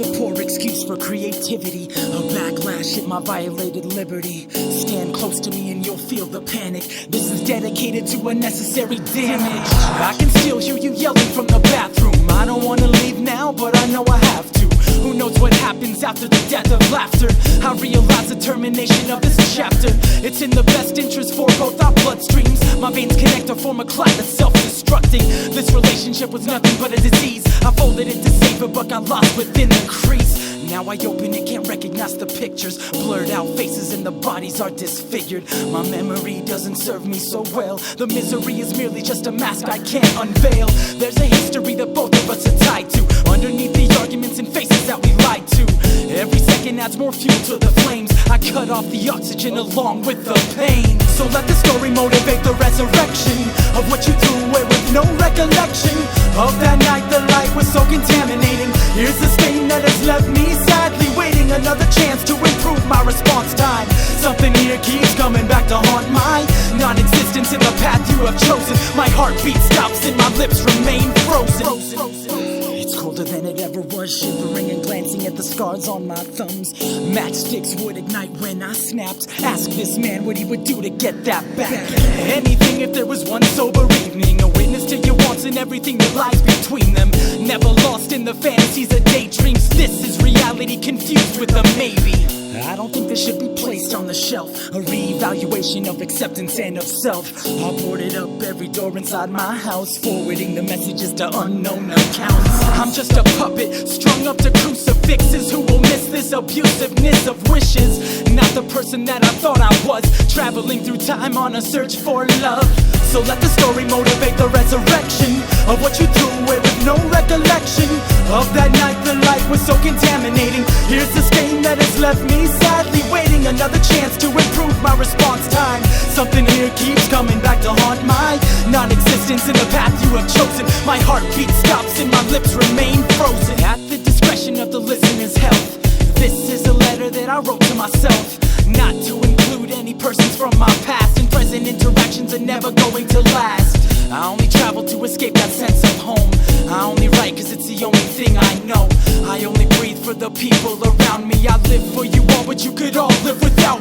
was a poor excuse for creativity, a backlash at my violated liberty. Stand close to me and you'll feel the panic. This is dedicated to unnecessary damage. I can still hear you yelling from the bathroom. I don't wanna leave now, but I know I have to. Who knows what happens after the death of laughter? I realize the termination of this chapter. It's in the best interest for both our bloodstreams. My veins connect to form a clot that's self-destructing. This relationship was nothing but a disease. I folded it to save it, but got lost within the crease. Now I open it, can't recognize the pictures. Blurred out faces and the bodies are disfigured. My memory doesn't serve me so well. The misery is merely just a mask I can't unveil. There's a history that both of us are tied to, underneath the arguments and faces that we lied to. Every second adds more fuel to the flames. I cut off the oxygen along with the pain. So let the story motivate the resurrection of what you threw away with no recollection of that night. The light was so contaminating. Here's the stain that has left me sadly waiting another chance to improve my response time. Something here keeps coming back to haunt my non-existence in the path you have chosen. My heartbeat stops and my lips remain frozen. It's colder than it ever was, shivering and glancing at the scars on my thumbs. Matchsticks would ignite when I snapped. Ask this man what he would do to get that back. Anything if there was one sober evening, a witness to your wants and everything that lies between them. Never lost in the fantasies of daydreams. This is reality confused with a maybe. I don't think this should be placed on the shelf. A reevaluation of acceptance and of self. I boarded up every door inside my house, forwarding the messages to unknown accounts. I'm just a puppet, strung up to crucifixes, who will miss this abusiveness of wishes. Not the person that I thought I was, traveling through time on a search for love. So let the story motivate the resurrection of what you threw away with no recollection of that night. The light was so contaminating. Here's the stain that has left me sadly waiting another chance to improve my response time. Something here keeps coming back to haunt my non-existence in the path you have chosen. My heartbeat stops and my lips remain frozen. At the discretion of the listener's health, this is a letter that I wrote to myself, not to include any persons from my past. And present interactions are never going to last. I only travel to escape that sense of home. I only write cause it's the only thing I know. I only breathe for the people around me. I live for you all, but you could all live without